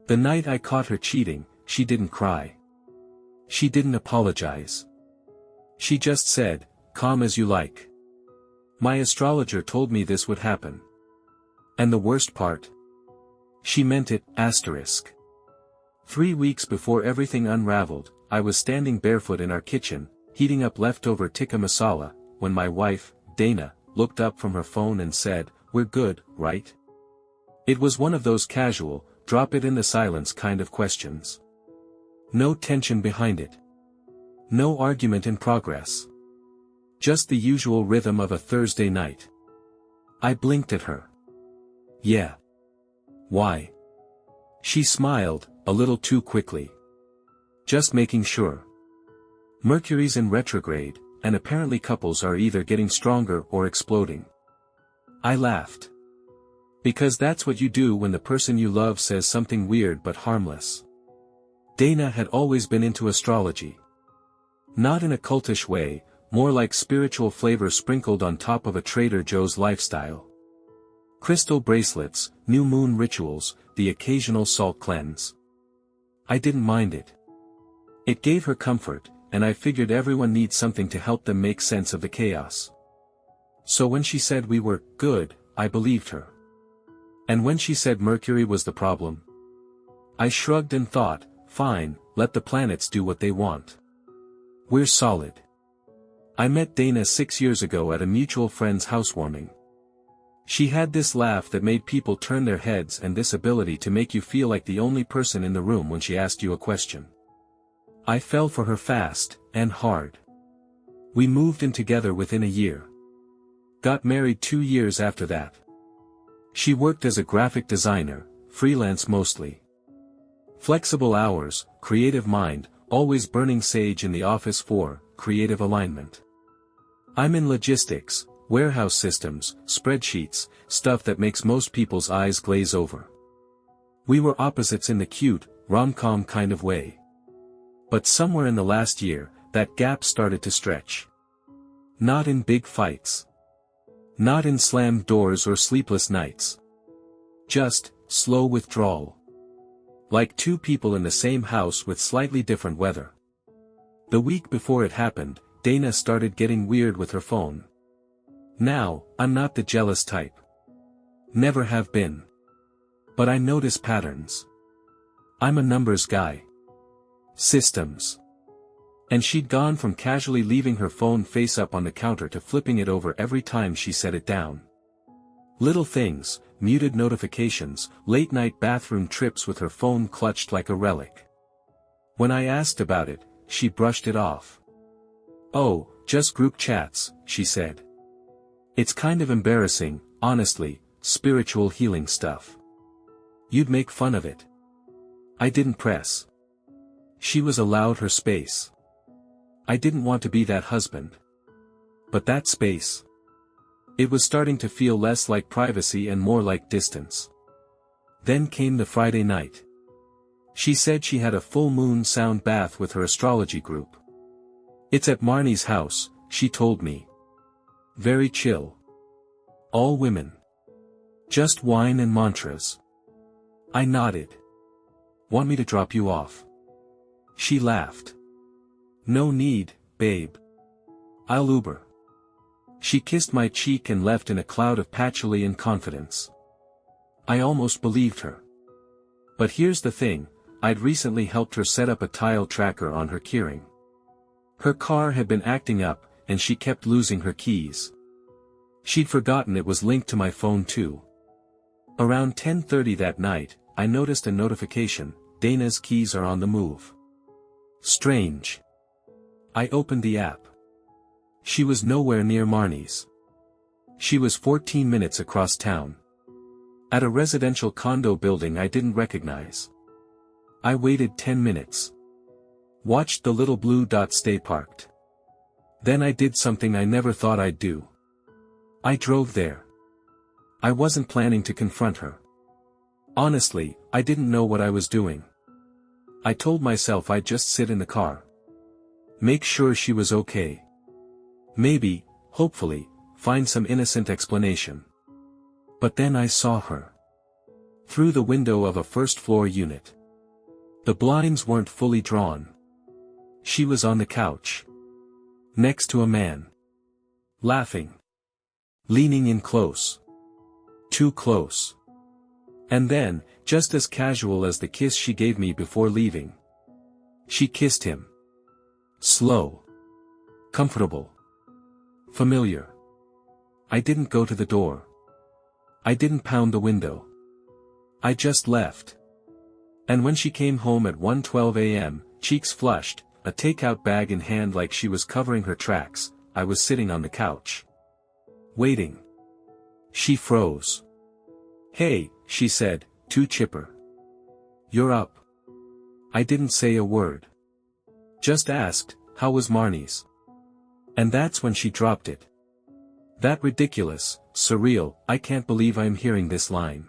The night I caught her cheating, she didn't cry. She didn't apologize. She just said, "Calm as you like. My astrologer told me this would happen." And the worst part? She meant it, asterisk. 3 weeks before everything unraveled, I was standing barefoot in our kitchen, heating up leftover tikka masala, when my wife, Dana, looked up from her phone and said, "We're good, right?" It was one of those casual, drop-it-in-the-silence kind of questions. No tension behind it. No argument in progress. Just the usual rhythm of a Thursday night. I blinked at her. "Yeah. Why?" She smiled, a little too quickly. "Just making sure. Mercury's in retrograde, and apparently couples are either getting stronger or exploding." I laughed. Because that's what you do when the person you love says something weird but harmless. Dana had always been into astrology. Not in a cultish way, more like spiritual flavor sprinkled on top of a Trader Joe's lifestyle. Crystal bracelets, new moon rituals, the occasional salt cleanse. I didn't mind it. It gave her comfort, and I figured everyone needs something to help them make sense of the chaos. So when she said we were good, I believed her. And when she said Mercury was the problem, I shrugged and thought, fine, let the planets do what they want. We're solid. I met Dana 6 years ago at a mutual friend's housewarming. She had this laugh that made people turn their heads and this ability to make you feel like the only person in the room when she asked you a question. I fell for her fast, and hard. We moved in together within a year. Got married 2 years after that. She worked as a graphic designer, freelance mostly. Flexible hours, creative mind, always burning sage in the office for creative alignment. I'm in logistics, warehouse systems, spreadsheets, stuff that makes most people's eyes glaze over. We were opposites in the cute, rom-com kind of way. But somewhere in the last year, that gap started to stretch. Not in big fights. Not in slammed doors or sleepless nights. Just, slow withdrawal. Like two people in the same house with slightly different weather. The week before it happened, Dana started getting weird with her phone. Now, I'm not the jealous type. Never have been. But I notice patterns. I'm a numbers guy. Systems. And she'd gone from casually leaving her phone face up on the counter to flipping it over every time she set it down. Little things, muted notifications, late-night bathroom trips with her phone clutched like a relic. When I asked about it, she brushed it off. "Oh, just group chats," she said. "It's kind of embarrassing, honestly, spiritual healing stuff. You'd make fun of it." I didn't press. She was allowed her space. I didn't want to be that husband. But that space. It was starting to feel less like privacy and more like distance. Then came the Friday night. She said she had a full moon sound bath with her astrology group. "It's at Marnie's house," she told me. "Very chill. All women. Just wine and mantras." I nodded. "Want me to drop you off?" She laughed. "No need, babe. I'll Uber." She kissed my cheek and left in a cloud of patchouli and confidence. I almost believed her. But here's the thing, I'd recently helped her set up a tile tracker on her keyring. Her car had been acting up, and she kept losing her keys. She'd forgotten it was linked to my phone too. Around 10:30 that night, I noticed a notification, "Dana's keys are on the move." Strange. I opened the app. She was nowhere near Marnie's. She was 14 minutes across town. At a residential condo building I didn't recognize. I waited 10 minutes. Watched the little blue dot stay parked. Then I did something I never thought I'd do. I drove there. I wasn't planning to confront her. Honestly, I didn't know what I was doing. I told myself I'd just sit in the car. Make sure she was okay. Maybe, hopefully, find some innocent explanation. But then I saw her. Through the window of a first-floor unit. The blinds weren't fully drawn. She was on the couch. Next to a man. Laughing. Leaning in close. Too close. And then, just as casual as the kiss she gave me before leaving. She kissed him. Slow. Comfortable. Familiar. I didn't go to the door. I didn't pound the window. I just left. And when she came home at 1:12 a.m., cheeks flushed, a takeout bag in hand like she was covering her tracks, I was sitting on the couch. Waiting. She froze. "Hey," she said, too chipper. "You're up." I didn't say a word. Just asked, "How was Marnie's?" And that's when she dropped it. That ridiculous, surreal, "I can't believe I'm hearing this" line.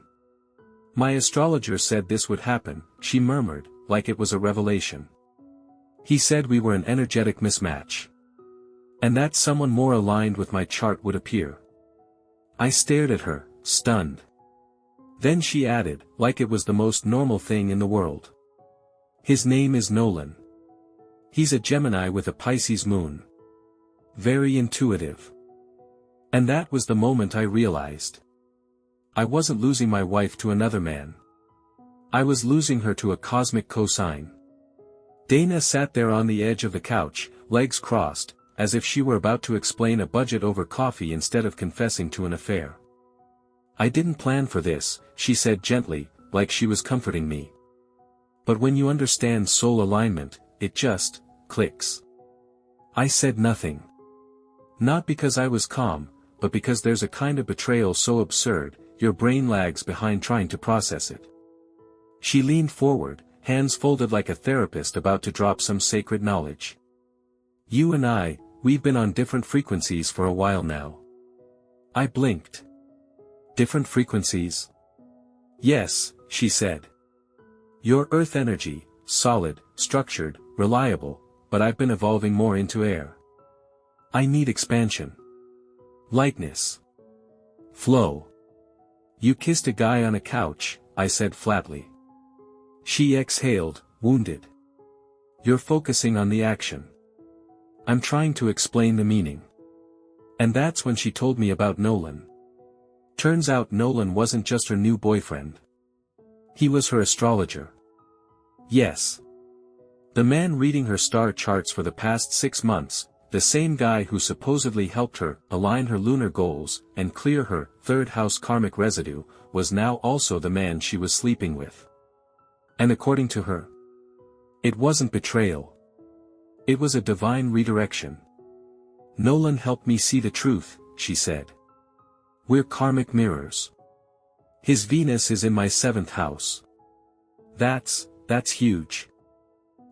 "My astrologer said this would happen," she murmured, like it was a revelation. "He said we were an energetic mismatch. And that someone more aligned with my chart would appear." I stared at her, stunned. Then she added, like it was the most normal thing in the world. "His name is Nolan. He's a Gemini with a Pisces moon. Very intuitive." And that was the moment I realized. I wasn't losing my wife to another man. I was losing her to a cosmic cosign. Dana sat there on the edge of the couch, legs crossed, as if she were about to explain a budget over coffee instead of confessing to an affair. "I didn't plan for this," she said gently, like she was comforting me. "But when you understand soul alignment, it just clicks." I said nothing. Not because I was calm, but because there's a kind of betrayal so absurd, your brain lags behind trying to process it. She leaned forward, hands folded like a therapist about to drop some sacred knowledge. "You and we've been on different frequencies for a while now." I blinked. "Different frequencies?" "Yes," she said. "Your earth energy, solid, structured, reliable, but I've been evolving more into air. I need expansion. Lightness. Flow." "You kissed a guy on a couch," I said flatly. She exhaled, wounded. "You're focusing on the action. I'm trying to explain the meaning." And that's when she told me about Nolan. Turns out Nolan wasn't just her new boyfriend. He was her astrologer. Yes. The man reading her star charts for the past 6 months, the same guy who supposedly helped her align her lunar goals and clear her third house karmic residue, was now also the man she was sleeping with. And according to her, it wasn't betrayal. It was a divine redirection. "Nolan helped me see the truth," she said. "We're karmic mirrors. His Venus is in my 7th house. That's huge."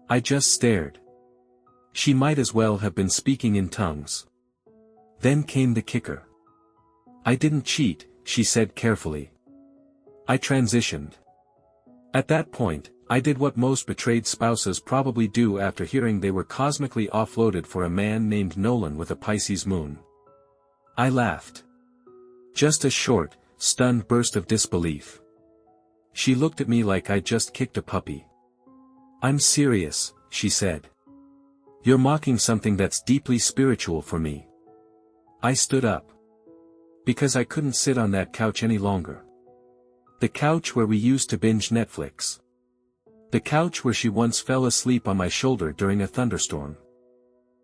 I just stared. She might as well have been speaking in tongues. Then came the kicker. "I didn't cheat," she said carefully. "I transitioned." At that point, I did what most betrayed spouses probably do after hearing they were cosmically offloaded for a man named Nolan with a Pisces moon. I laughed. Just a short, stunned burst of disbelief. She looked at me like I'd just kicked a puppy. "I'm serious," she said. "You're mocking something that's deeply spiritual for me." I stood up. Because I couldn't sit on that couch any longer. The couch where we used to binge Netflix. The couch where she once fell asleep on my shoulder during a thunderstorm.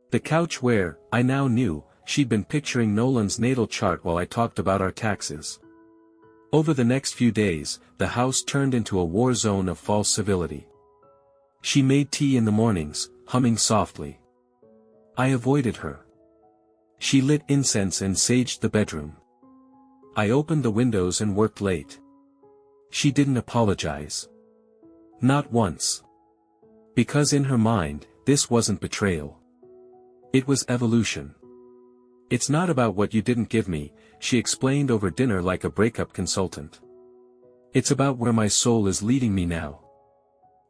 The couch where, I now knew, she'd been picturing Nolan's natal chart while I talked about our taxes. Over the next few days, the house turned into a war zone of false civility. She made tea in the mornings, humming softly. I avoided her. She lit incense and saged the bedroom. I opened the windows and worked late. She didn't apologize. Not once. Because in her mind, this wasn't betrayal. It was evolution. "It's not about what you didn't give me," she explained over dinner like a breakup consultant. "It's about where my soul is leading me now."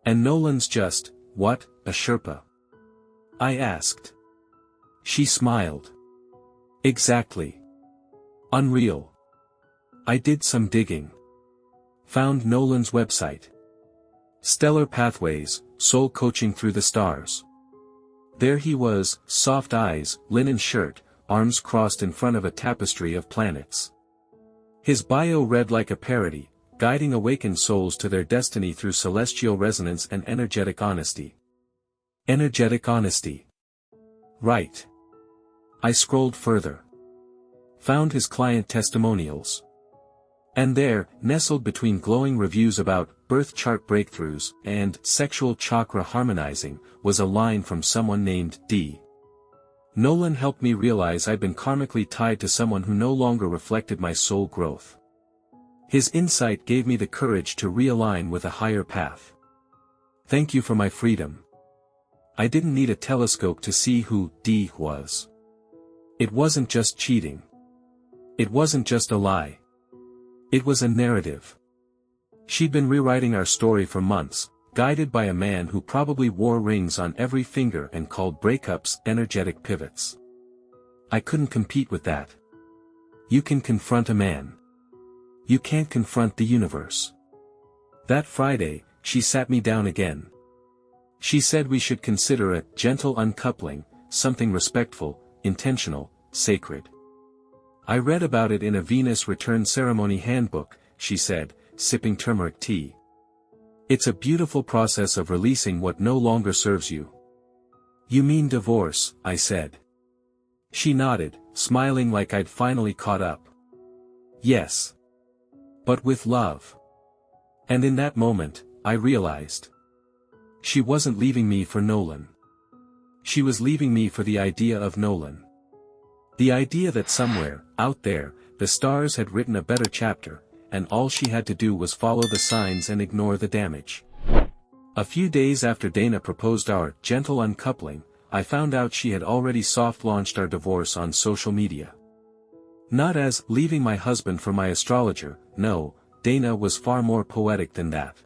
"And Nolan's just, what, a Sherpa?" I asked. She smiled. "Exactly. Unreal." I did some digging. Found Nolan's website. Stellar Pathways, Soul Coaching Through the Stars. There he was, soft eyes, linen shirt, arms crossed in front of a tapestry of planets. His bio read like a parody, guiding awakened souls to their destiny through celestial resonance and energetic honesty. Energetic honesty. Right. I scrolled further. Found his client testimonials. And there, nestled between glowing reviews about birth chart breakthroughs and sexual chakra harmonizing, was a line from someone named D. Nolan helped me realize I'd been karmically tied to someone who no longer reflected my soul growth. His insight gave me the courage to realign with a higher path. Thank you for my freedom. I didn't need a telescope to see who D was. It wasn't just cheating. It wasn't just a lie. It was a narrative. She'd been rewriting our story for months, guided by a man who probably wore rings on every finger and called breakups energetic pivots. I couldn't compete with that. You can confront a man. You can't confront the universe. That Friday, she sat me down again. She said we should consider a gentle uncoupling, something respectful, intentional, sacred. I read about it in a Venus return ceremony handbook, she said, sipping turmeric tea. It's a beautiful process of releasing what no longer serves you. You mean divorce, I said. She nodded, smiling like I'd finally caught up. Yes. But with love. And in that moment, I realized. She wasn't leaving me for Nolan. She was leaving me for the idea of Nolan. The idea that somewhere, out there, the stars had written a better chapter, and all she had to do was follow the signs and ignore the damage. A few days after Dana proposed our gentle uncoupling, I found out she had already soft-launched our divorce on social media. Not as leaving my husband for my astrologer, no, Dana was far more poetic than that.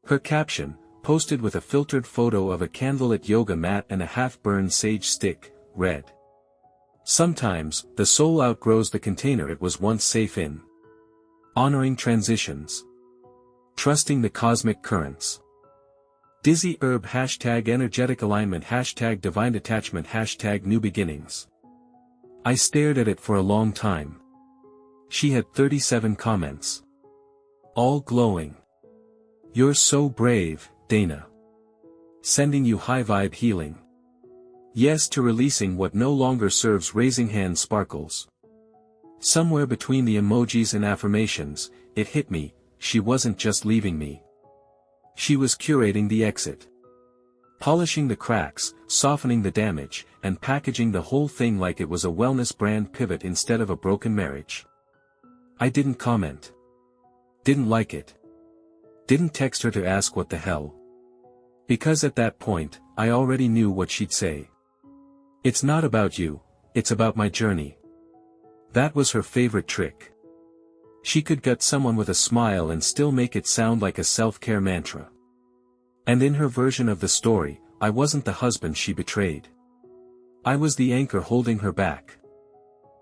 Her caption, posted with a filtered photo of a candlelit yoga mat and a half-burned sage stick, read, "Sometimes, the soul outgrows the container it was once safe in. Honoring transitions. Trusting the cosmic currents. Dizzy herb # energetic alignment # divine attachment # new beginnings." I stared at it for a long time. She had 37 comments. All glowing. "You're so brave, Dana. Sending you high vibe healing. Yes to releasing what no longer serves, raising hand sparkles." Somewhere between the emojis and affirmations, it hit me, she wasn't just leaving me. She was curating the exit. Polishing the cracks, softening the damage, and packaging the whole thing like it was a wellness brand pivot instead of a broken marriage. I didn't comment. Didn't like it. Didn't text her to ask what the hell. Because at that point, I already knew what she'd say. "It's not about you, it's about my journey." That was her favorite trick. She could gut someone with a smile and still make it sound like a self-care mantra. And in her version of the story, I wasn't the husband she betrayed. I was the anchor holding her back.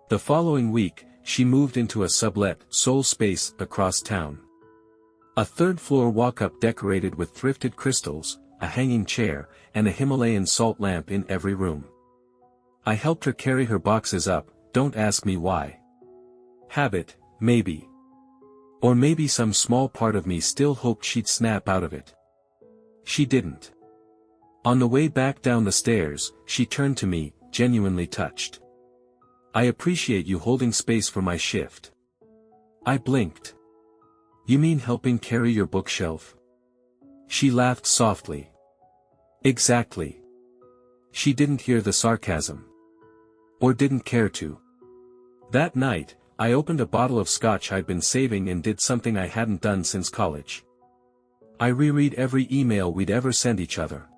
The following week, she moved into a sublet soul space across town. A third-floor walk-up decorated with thrifted crystals, a hanging chair, and a Himalayan salt lamp in every room. I helped her carry her boxes up, don't ask me why. Habit, maybe. Or maybe some small part of me still hoped she'd snap out of it. She didn't. On the way back down the stairs, she turned to me, genuinely touched. "I appreciate you holding space for my shift." I blinked. "You mean helping carry your bookshelf?" She laughed softly. "Exactly." She didn't hear the sarcasm. Or didn't care to. That night, I opened a bottle of scotch I'd been saving and did something I hadn't done since college. I reread every email we'd ever sent each other.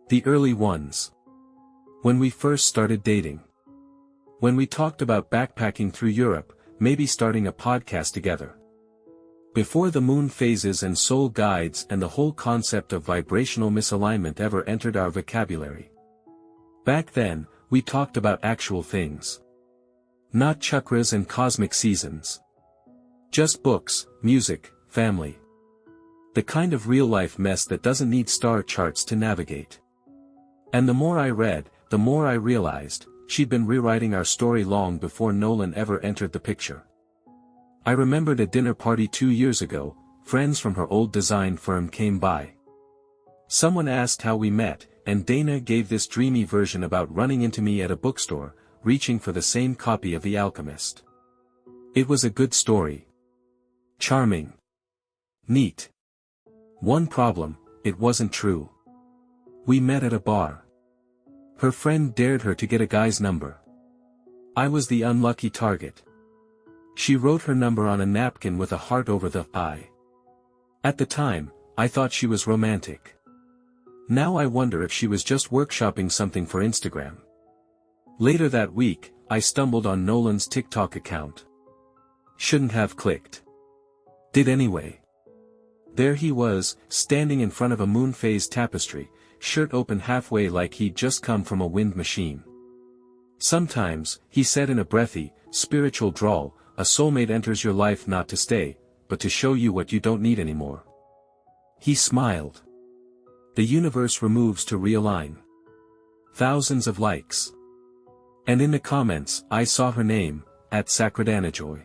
The early ones. When we first started dating. When we talked about backpacking through Europe, maybe starting a podcast together. Before the moon phases and soul guides and the whole concept of vibrational misalignment ever entered our vocabulary. Back then, we talked about actual things. Not chakras and cosmic seasons. Just books, music, family. The kind of real-life mess that doesn't need star charts to navigate. And the more I read, the more I realized, she'd been rewriting our story long before Nolan ever entered the picture. I remembered a dinner party 2 years ago. Friends from her old design firm came by. Someone asked how we met, and Dana gave this dreamy version about running into me at a bookstore, reaching for the same copy of The Alchemist. It was a good story. Charming. Neat. One problem, it wasn't true. We met at a bar. Her friend dared her to get a guy's number. I was the unlucky target. She wrote her number on a napkin with a heart over the I. At the time, I thought she was romantic. Now I wonder if she was just workshopping something for Instagram. Later that week, I stumbled on Nolan's TikTok account. Shouldn't have clicked. Did anyway. There he was, standing in front of a moon phase tapestry, shirt open halfway like he'd just come from a wind machine. Sometimes, he said in a breathy, spiritual drawl, a soulmate enters your life not to stay, but to show you what you don't need anymore. He smiled. The universe removes to realign. Thousands of likes. And in the comments, I saw her name, @Sacredanajoy.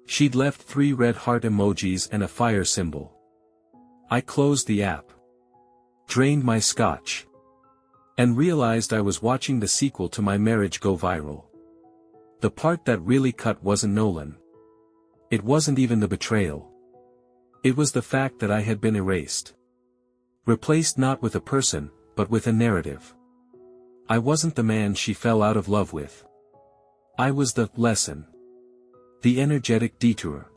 She'd left 3 red heart emojis and a fire symbol. I closed the app. Drained my scotch. And realized I was watching the sequel to my marriage go viral. The part that really cut wasn't Nolan. It wasn't even the betrayal. It was the fact that I had been erased. Replaced not with a person, but with a narrative. I wasn't the man she fell out of love with. I was the lesson. The energetic detour.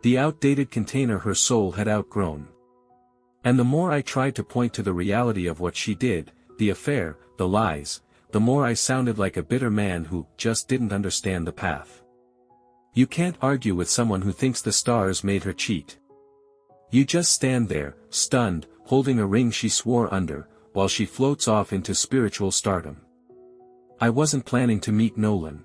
The outdated container her soul had outgrown. And the more I tried to point to the reality of what she did, the affair, the lies, the more I sounded like a bitter man who just didn't understand the path. You can't argue with someone who thinks the stars made her cheat. You just stand there, stunned, holding a ring she swore under, while she floats off into spiritual stardom. I wasn't planning to meet Nolan.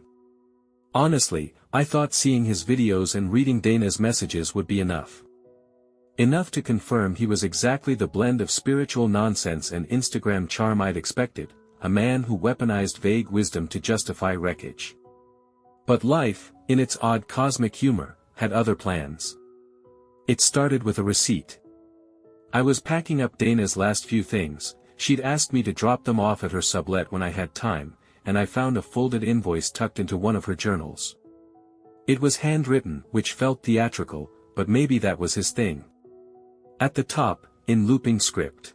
Honestly, I thought seeing his videos and reading Dana's messages would be enough. Enough to confirm he was exactly the blend of spiritual nonsense and Instagram charm I'd expected, a man who weaponized vague wisdom to justify wreckage. But life, in its odd cosmic humor, had other plans. It started with a receipt. I was packing up Dana's last few things. She'd asked me to drop them off at her sublet when I had time, and I found a folded invoice tucked into one of her journals. It was handwritten, which felt theatrical, but maybe that was his thing. At the top, in looping script.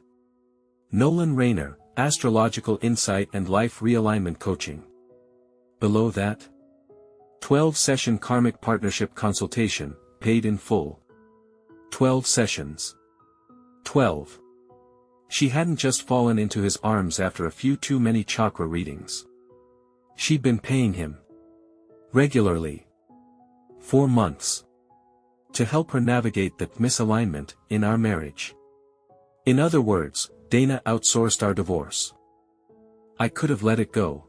Nolan Rayner, Astrological Insight and Life Realignment Coaching. Below that, 12-session Karmic Partnership Consultation, paid in full. 12 sessions. 12. She hadn't just fallen into his arms after a few too many chakra readings. She'd been paying him. Regularly. 4 months. To help her navigate the misalignment in our marriage. In other words, Dana outsourced our divorce. I could have let it go.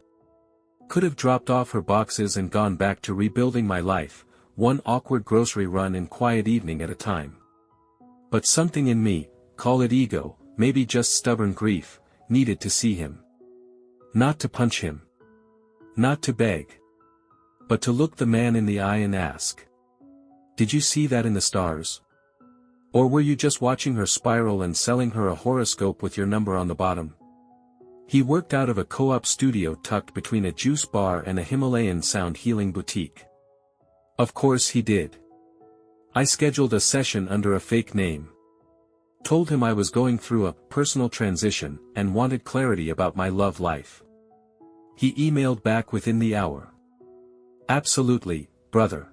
Could have dropped off her boxes and gone back to rebuilding my life, one awkward grocery run and quiet evening at a time. But something in me, call it ego, maybe just stubborn grief, needed to see him. Not to punch him. Not to beg. But to look the man in the eye and ask. Did you see that in the stars? Or were you just watching her spiral and selling her a horoscope with your number on the bottom? He worked out of a co-op studio tucked between a juice bar and a Himalayan sound healing boutique. Of course he did. I scheduled a session under a fake name. Told him I was going through a personal transition and wanted clarity about my love life. He emailed back within the hour. Absolutely, brother.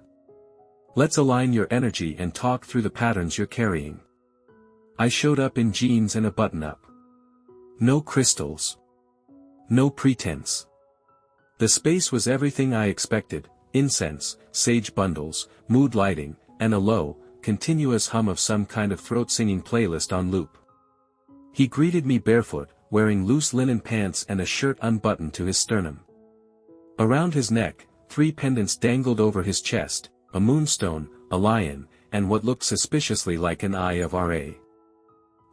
Let's align your energy and talk through the patterns you're carrying. I showed up in jeans and a button-up. No crystals. No pretense. The space was everything I expected: incense, sage bundles, mood lighting, and a low, continuous hum of some kind of throat-singing playlist on loop. He greeted me barefoot, wearing loose linen pants and a shirt unbuttoned to his sternum. Around his neck, 3 pendants dangled over his chest, a moonstone, a lion, and what looked suspiciously like an eye of RA.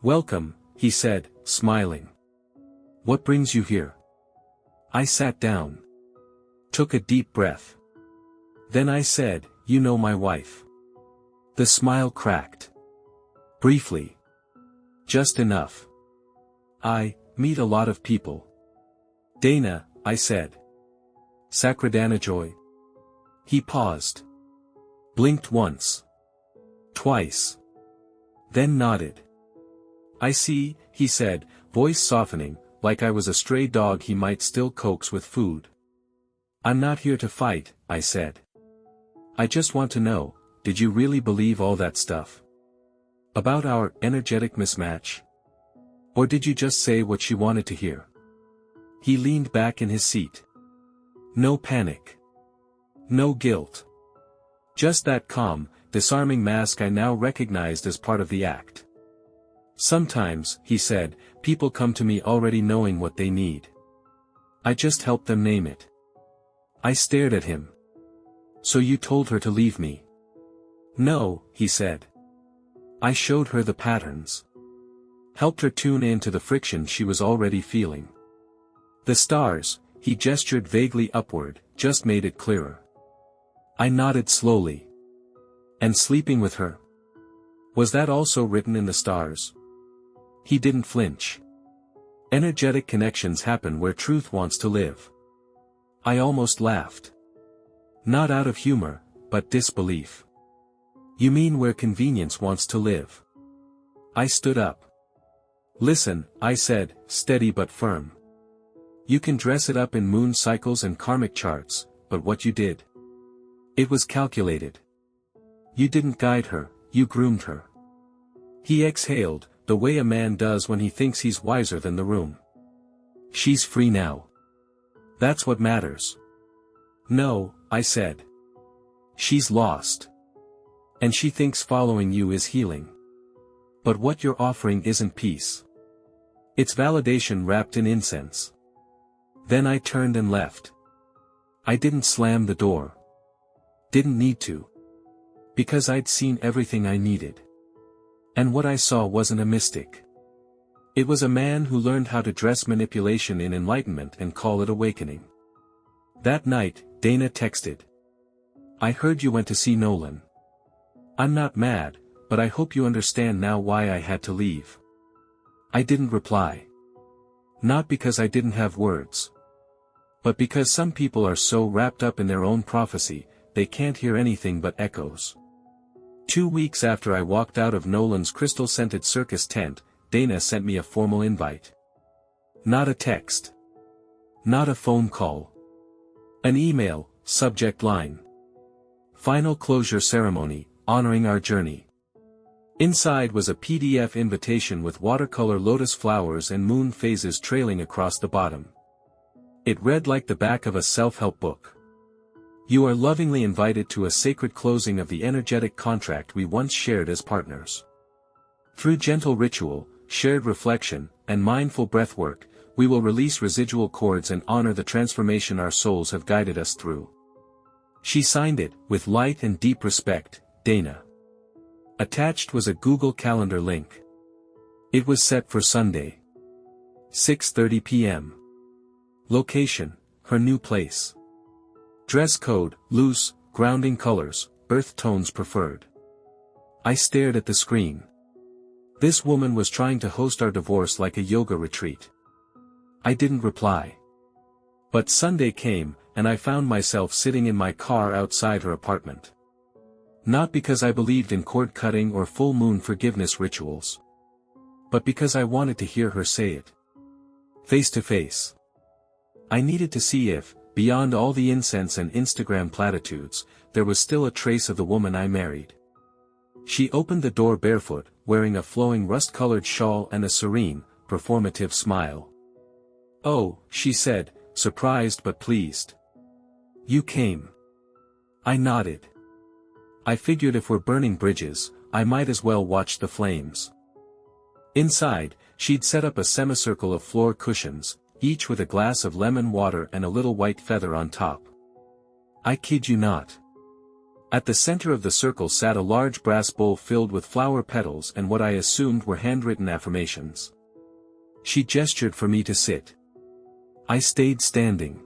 "Welcome," he said, smiling. "What brings you here?" I sat down. Took a deep breath. Then I said, "You know my wife." The smile cracked. Briefly. Just enough. "I meet a lot of people." "Dana," I said. "Sacradanajoy?" He paused. Blinked once. Twice. Then nodded. "I see," he said, voice softening, like I was a stray dog he might still coax with food. "I'm not here to fight," I said. "I just want to know, did you really believe all that stuff? About our energetic mismatch? Or did you just say what she wanted to hear?" He leaned back in his seat. No panic. No guilt. Just that calm, disarming mask I now recognized as part of the act. "Sometimes," he said, "people come to me already knowing what they need. I just help them name it." I stared at him. "So you told her to leave me?" "No," he said. "I showed her the patterns. Helped her tune in to the friction she was already feeling. The stars," he gestured vaguely upward, "just made it clearer." I nodded slowly. "And sleeping with her? Was that also written in the stars?" He didn't flinch. "Energetic connections happen where truth wants to live." I almost laughed. Not out of humor, but disbelief. "You mean where convenience wants to live?" I stood up. "Listen," I said, steady but firm. "You can dress it up in moon cycles and karmic charts, but what you did. It was calculated. You didn't guide her, you groomed her." He exhaled, the way a man does when he thinks he's wiser than the room. "She's free now. That's what matters." "No," I said. "She's lost. And she thinks following you is healing. But what you're offering isn't peace. It's validation wrapped in incense." Then I turned and left. I didn't slam the door. Didn't need to. Because I'd seen everything I needed. And what I saw wasn't a mystic. It was a man who learned how to dress manipulation in enlightenment and call it awakening. That night, Dana texted. "I heard you went to see Nolan. I'm not mad, but I hope you understand now why I had to leave." I didn't reply. Not because I didn't have words. But because some people are so wrapped up in their own prophecy, they can't hear anything but echoes. 2 weeks after I walked out of Nolan's crystal-scented circus tent, Dana sent me a formal invite. Not a text. Not a phone call. An email, subject line. "Final closure ceremony, honoring our journey." Inside was a PDF invitation with watercolor lotus flowers and moon phases trailing across the bottom. It read like the back of a self-help book. "You are lovingly invited to a sacred closing of the energetic contract we once shared as partners. Through gentle ritual, shared reflection, and mindful breathwork, we will release residual cords and honor the transformation our souls have guided us through." She signed it, with light and deep respect, Dana. Attached was a Google Calendar link. It was set for Sunday. 6:30 p.m. Location, her new place. Dress code, loose, grounding colors, earth tones preferred. I stared at the screen. This woman was trying to host our divorce like a yoga retreat. I didn't reply. But Sunday came, and I found myself sitting in my car outside her apartment. Not because I believed in cord cutting or full moon forgiveness rituals. But because I wanted to hear her say it. Face to face. I needed to see if, beyond all the incense and Instagram platitudes, there was still a trace of the woman I married. She opened the door barefoot, wearing a flowing rust-colored shawl and a serene, performative smile. "Oh," she said, surprised but pleased. "You came." I nodded. I figured if we're burning bridges, I might as well watch the flames. Inside, she'd set up a semicircle of floor cushions, each with a glass of lemon water and a little white feather on top. I kid you not. At the center of the circle sat a large brass bowl filled with flower petals and what I assumed were handwritten affirmations. She gestured for me to sit. I stayed standing.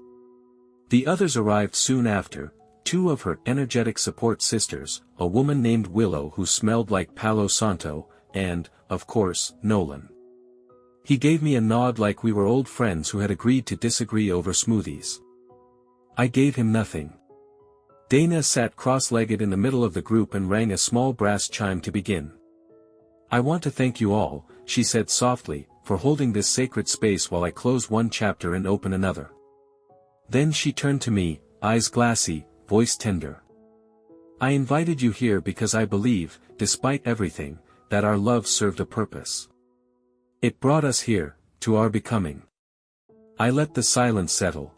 The others arrived soon after, two of her energetic support sisters, a woman named Willow who smelled like Palo Santo, and, of course, Nolan. He gave me a nod like we were old friends who had agreed to disagree over smoothies. I gave him nothing. Dana sat cross-legged in the middle of the group and rang a small brass chime to begin. I want to thank you all, she said softly, for holding this sacred space while I close one chapter and open another. Then she turned to me, eyes glassy, voice tender. I invited you here because I believe, despite everything, that our love served a purpose. It brought us here, to our becoming. I let the silence settle.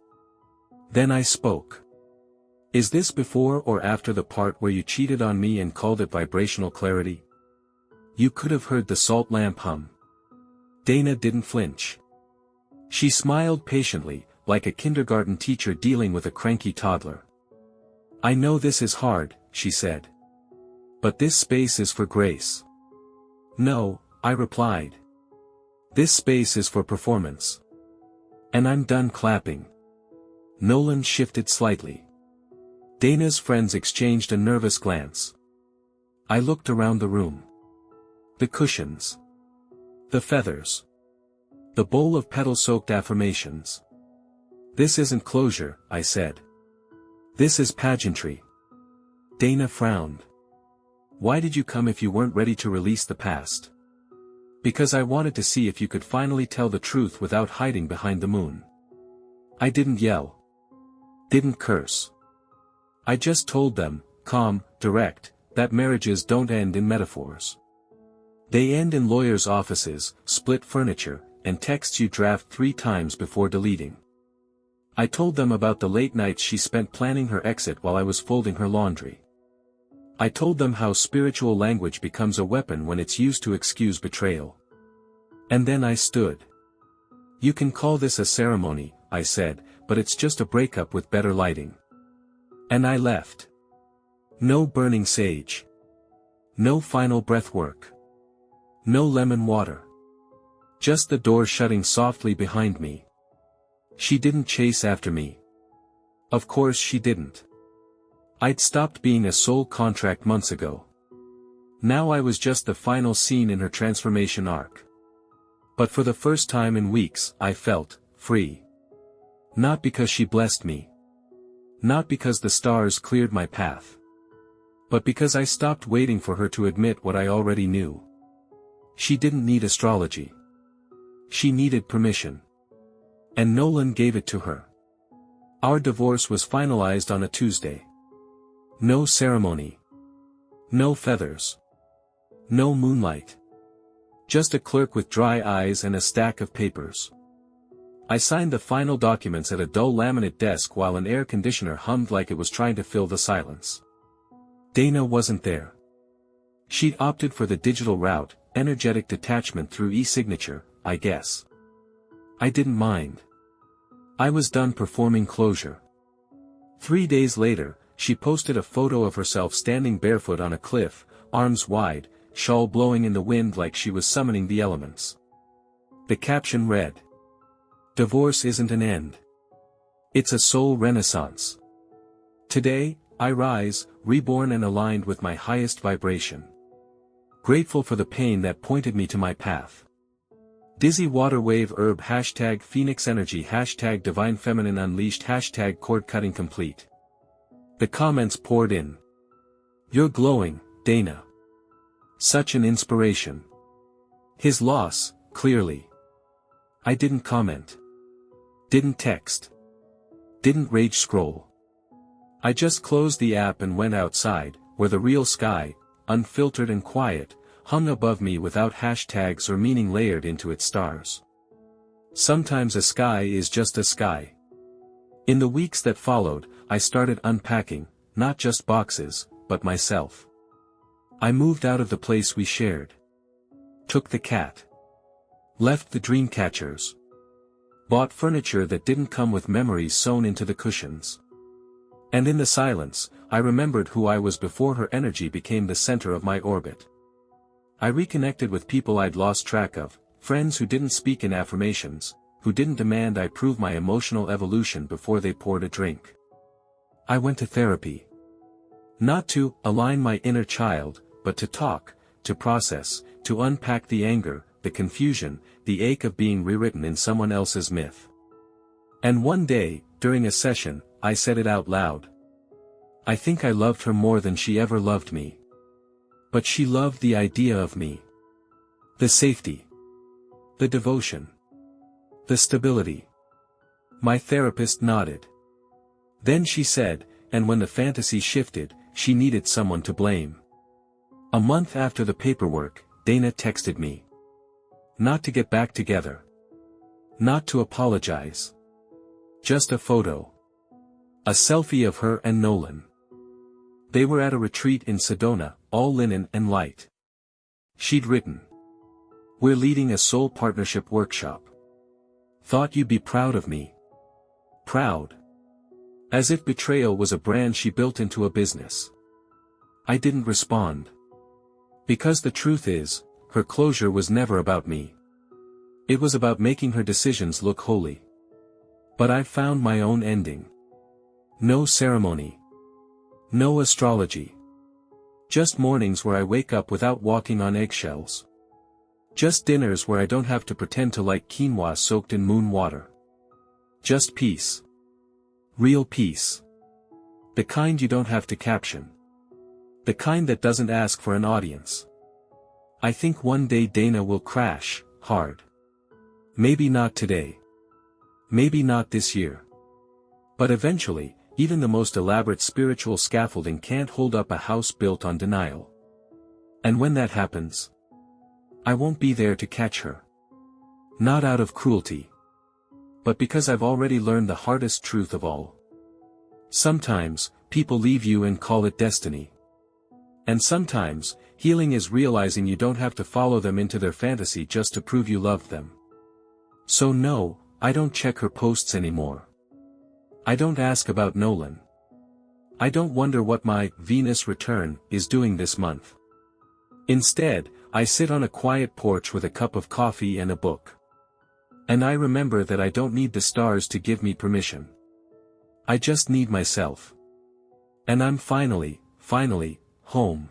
Then I spoke. Is this before or after the part where you cheated on me and called it vibrational clarity? You could have heard the salt lamp hum. Dana didn't flinch. She smiled patiently, like a kindergarten teacher dealing with a cranky toddler. I know this is hard, she said. But this space is for grace. No, I replied. This space is for performance. And I'm done clapping. Nolan shifted slightly. Dana's friends exchanged a nervous glance. I looked around the room. The cushions. The feathers. The bowl of petal-soaked affirmations. This isn't closure, I said. This is pageantry. Dana frowned. Why did you come if you weren't ready to release the past? Because I wanted to see if you could finally tell the truth without hiding behind the moon. I didn't yell. Didn't curse. I just told them, calm, direct, that marriages don't end in metaphors. They end in lawyers' offices, split furniture, and texts you draft 3 times before deleting. I told them about the late nights she spent planning her exit while I was folding her laundry. I told them how spiritual language becomes a weapon when it's used to excuse betrayal. And then I stood. You can call this a ceremony, I said, but it's just a breakup with better lighting. And I left. No burning sage. No final breath work. No lemon water. Just the door shutting softly behind me. She didn't chase after me. Of course she didn't. I'd stopped being a soul contract months ago. Now I was just the final scene in her transformation arc. But for the first time in weeks, I felt free. Not because she blessed me. Not because the stars cleared my path. But because I stopped waiting for her to admit what I already knew. She didn't need astrology. She needed permission. And Nolan gave it to her. Our divorce was finalized on a Tuesday. No ceremony. No feathers. No moonlight. Just a clerk with dry eyes and a stack of papers. I signed the final documents at a dull laminate desk while an air conditioner hummed like it was trying to fill the silence. Dana wasn't there. She'd opted for the digital route, energetic detachment through e-signature, I guess. I didn't mind. I was done performing closure. 3 days later, she posted a photo of herself standing barefoot on a cliff, arms wide, shawl blowing in the wind like she was summoning the elements. The caption read, "Divorce isn't an end. It's a soul renaissance. Today, I rise, reborn and aligned with my highest vibration. Grateful for the pain that pointed me to my path. Dizzy water wave herb hashtag Phoenix Energy hashtag Divine Feminine Unleashed hashtag cord cutting complete." The comments poured in. "You're glowing, Dana. Such an inspiration." His loss, clearly. I didn't comment. Didn't text. Didn't rage scroll. I just closed the app and went outside, where the real sky, unfiltered and quiet, hung above me without hashtags or meaning layered into its stars. Sometimes a sky is just a sky. In the weeks that followed, I started unpacking, not just boxes, but myself. I moved out of the place we shared. Took the cat. Left the dream catchers. Bought furniture that didn't come with memories sewn into the cushions. And in the silence, I remembered who I was before her energy became the center of my orbit. I reconnected with people I'd lost track of, friends who didn't speak in affirmations, who didn't demand I prove my emotional evolution before they poured a drink. I went to therapy. Not to align my inner child, but to talk, to process, to unpack the anger, the confusion, the ache of being rewritten in someone else's myth. And one day, during a session, I said it out loud. I think I loved her more than she ever loved me. But she loved the idea of me. The safety. The devotion. The stability. My therapist nodded. Then she said, and when the fantasy shifted, she needed someone to blame. A month after the paperwork, Dana texted me. Not to get back together. Not to apologize. Just a photo. A selfie of her and Nolan. They were at a retreat in Sedona, all linen and light. She'd written. We're leading a soul partnership workshop. Thought you'd be proud of me. Proud. As if betrayal was a brand she built into a business. I didn't respond. Because the truth is, her closure was never about me. It was about making her decisions look holy. But I found my own ending. No ceremony. No astrology. Just mornings where I wake up without walking on eggshells. Just dinners where I don't have to pretend to like quinoa soaked in moon water. Just peace. Real peace. The kind you don't have to caption. The kind that doesn't ask for an audience. I think one day Dana will crash, hard. Maybe not today. Maybe not this year. But eventually, even the most elaborate spiritual scaffolding can't hold up a house built on denial. And when that happens, I won't be there to catch her. Not out of cruelty. But because I've already learned the hardest truth of all. Sometimes, people leave you and call it destiny. And sometimes, healing is realizing you don't have to follow them into their fantasy just to prove you love them. So no, I don't check her posts anymore. I don't ask about Nolan. I don't wonder what my Venus return is doing this month. Instead, I sit on a quiet porch with a cup of coffee and a book. And I remember that I don't need the stars to give me permission. I just need myself. And I'm finally, home.